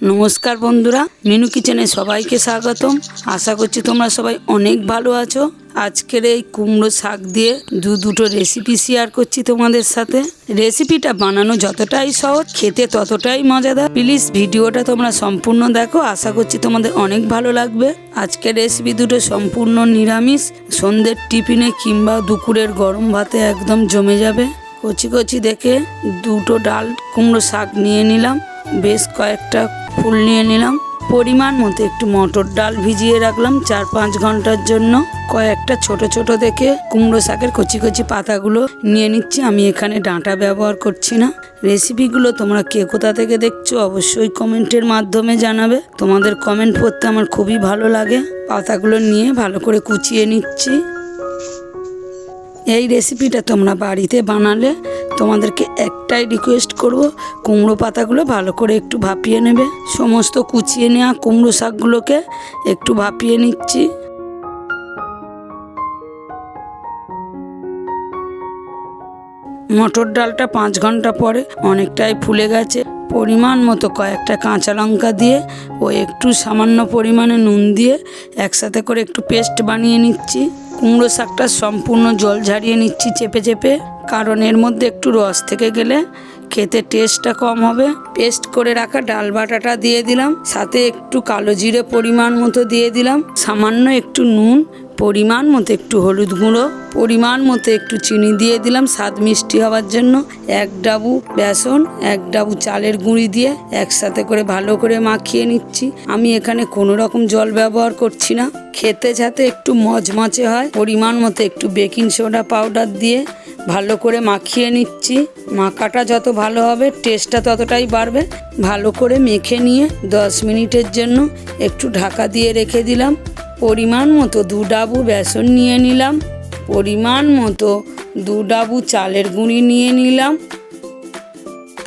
नमस्कार बंधुरा मिनू किचेने सबाइके स्वागतम। आशा करछि तोमरा सबाई अनेक भालो आछो। आजकेर এই কুমড়ো শাক দিয়ে দুটো রেসিপি শেয়ার করছি তোমাদের সাথে। রেসিপিটা বানানো যতটাই সহজ খেতে ততটাই মজাদার। প্লিজ ভিডিওটা তোমরা সম্পূর্ণ দেখো, আশা করছি তোমাদের অনেক ভালো লাগবে। আজকের রেসিপি দুটো সম্পূর্ণ নিরামিষ, সন্ধ্যের টিফিনে কিংবা দুপুরের গরম ভাতে একদম জমে যাবে। কচি কচি দেখে দুটো ডাল কুমড়ো শাক নিয়ে নিলাম, বেশ কয়েকটা ফুল নিয়ে নিলাম, পরিমাণ মতো একটু মটর ডাল ভিজিয়ে রাখলাম 4-5 ঘন্টার জন্য। কয়েকটা ছোট ছোট দেখে কুমড়ো শাকের কচি কচি পাতাগুলো নিয়ে নিচ্ছি। আমি এখানে ডাঁটা ব্যবহার করছি না। রেসিপিগুলো তোমরা কে কোথা থেকে দেখছো অবশ্যই কমেন্টের মাধ্যমে জানাবে। তোমাদের কমেন্ট পড়তে আমার খুবই ভালো লাগে। পাতাগুলো নিয়ে ভালো করে কুচিয়ে নিচ্ছি। এই রেসিপিটা তোমরা বাড়িতে বানালে তোমাদেরকে একটাই রিকোয়েস্ট করব, কুমড়ো পাতাগুলো ভালো করে একটু ভাপিয়ে নেবে। সমস্ত কুচিয়ে নেওয়া কুমড়ো শাকগুলোকে একটু ভাপিয়ে নিচ্ছি। মটর ডালটা 5 ঘন্টা পরে অনেকটাই ফুলে গেছে। পরিমাণ মতো কয়েকটা কাঁচা লঙ্কা দিয়ে ও একটু সামান্য পরিমাণে নুন দিয়ে একসাথে করে একটু পেস্ট বানিয়ে নিচ্ছি। কুমড়ো শাকটা সম্পূর্ণ জল ঝারিয়ে নিচ্ছি চেপে চেপে, কারণ এর মধ্যে একটু রস থেকে গেলে খেতে টেস্টটা কম হবে। পেস্ট করে রাখা ডাল বাটাটা দিয়ে দিলাম, সাথে একটু কালো জিরে পরিমাণ মতো দিয়ে দিলাম, সামান্য একটু নুন, পরিমাণ মতো একটু হলুদ গুঁড়ো, পরিমাণ মতো একটু চিনি দিয়ে দিলাম স্বাদ মিষ্টি হওয়ার জন্য। 1 ডাবু বেসন, 1 ডাবু চালের গুঁড়ি দিয়ে একসাথে করে ভালো করে মাখিয়ে নিচ্ছি। আমি এখানে কোনো রকম জল ব্যবহার করছি না। খেতে যাতে একটু মচমচে হয় পরিমাণ মতো একটু বেকিং সোডা পাউডার দিয়ে ভালো করে মাখিয়ে নিচ্ছি। মাখাটা যত ভালো হবে টেস্টটা ততটাই বাড়বে। ভালো করে মেখে নিয়ে 10 মিনিটের জন্য একটু ঢাকা দিয়ে রেখে দিলাম। পরিমাণ মতো 2 ডাবু বেসন নিয়ে নিলাম, পরিমাণ মতো 2 ডাবু চালের গুঁড়ি নিয়ে নিলাম,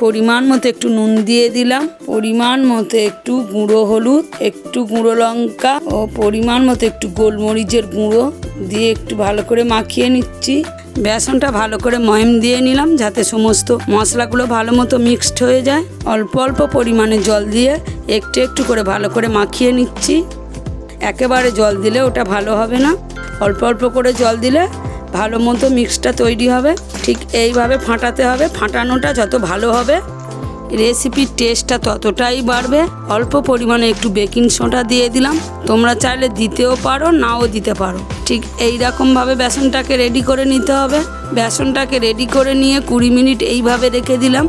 পরিমাণ মতো একটু নুন দিয়ে দিলাম, পরিমাণ মতো একটু গুঁড়ো হলুদ, একটু গুঁড়ো লঙ্কা ও পরিমাণ মতো একটু গোলমরিচের গুঁড়ো দিয়ে একটু ভালো করে মাখিয়ে নিচ্ছি। বেসনটা ভালো করে ময়ম দিয়ে নিলাম যাতে সমস্ত মশলাগুলো ভালো মতো মিক্সড হয়ে যায়। অল্প অল্প পরিমাণে জল দিয়ে একটু একটু করে ভালো করে মাখিয়ে নিচ্ছি। একেবারে জল দিলে ওটা ভালো হবে না, অল্প অল্প করে জল দিলে ভালো মতো মিক্সটা তৈরি হবে। ঠিক এইভাবে ফাটাতে হবে। ফাটানোটা যত ভালো হবে রেসিপির টেস্টটা ততটাই বাড়বে। অল্প পরিমাণে একটু বেকিং সোডা দিয়ে দিলাম, তোমরা চাইলে দিতেও পারো নাও দিতে পারো। ঠিক এই রকমভাবে বেসনটাকে রেডি করে নিতে হবে। বেসনটাকে রেডি করে নিয়ে 20 মিনিট এইভাবে রেখে দিলাম।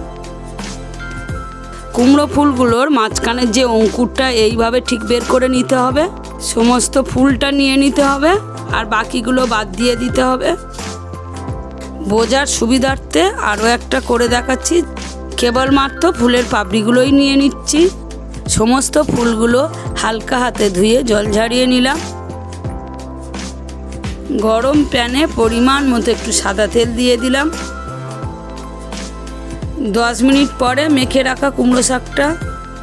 কুমড়ো ফুলগুলোর মাঝখানের যে অঙ্কুরটা এইভাবে ঠিক বের করে নিতে হবে। সমস্ত ফুলটা নিয়ে নিতে হবে আর বাকিগুলো বাদ দিয়ে দিতে হবে। বোঝার সুবিধার্থে আরও একটা করে দেখাচ্ছি। কেবলমাত্র ফুলের পাপড়িগুলোই নিয়ে নিচ্ছি। সমস্ত ফুলগুলো হালকা হাতে ধুয়ে জল ঝারিয়ে নিলাম। গরম প্যানে পরিমাণ মতো একটু সাদা তেল দিয়ে দিলাম। 10 মিনিট পরে মেখে রাখা কুমড়ো শাকটা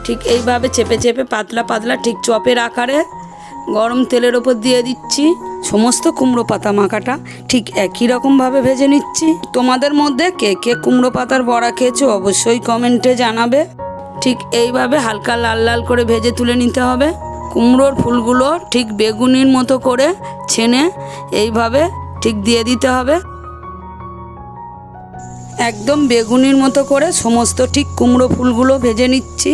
ঠিক এইভাবে চেপে চেপে পাতলা পাতলা ঠিক চপের আকারে গরম তেলের ওপর দিয়ে দিচ্ছি। সমস্ত কুমড়ো পাতা মাখাটা ঠিক একই রকমভাবে ভেজে নিচ্ছি। তোমাদের মধ্যে কে কে কুমড়ো পাতার বড়া খেয়েছো অবশ্যই কমেন্টে জানাবে। ঠিক এইভাবে হালকা লাল লাল করে ভেজে তুলে নিতে হবে। কুমড়োর ফুলগুলো ঠিক বেগুনির মতো করে ছেনে এইভাবে ঠিক দিয়ে দিতে হবে। একদম বেগুনির মতো করে সমস্ত ঠিক কুমড়ো ফুলগুলো ভেজে নিচ্ছি।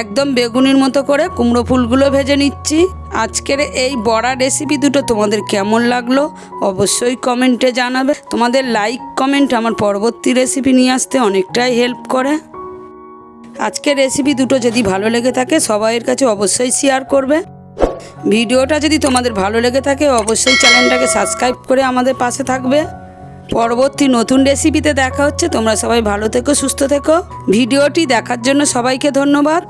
একদম বেগুনির মতো করে কুমড়ো ফুলগুলো ভেজে নিচ্ছি। আজকের এই বড়া রেসিপি দুটো তোমাদের কেমন লাগলো অবশ্যই কমেন্টে জানাবে। তোমাদের লাইক কমেন্ট আমার পরবর্তী রেসিপি নিয়ে আসতে অনেকটাই হেল্প করে। আজকের রেসিপি দুটো যদি ভালো লেগে থাকে সবাইয়ের কাছে অবশ্যই শেয়ার করবে। ভিডিওটা যদি তোমাদের ভালো লেগে থাকে অবশ্যই চ্যানেলটাকে সাবস্ক্রাইব করে আমাদের পাশে থাকবে। পরবর্তী নতুন রেসিপিতে দেখা হচ্ছে। তোমরা সবাই ভালো থেকো, সুস্থ থেকো। ভিডিওটি দেখার জন্য সবাইকে ধন্যবাদ।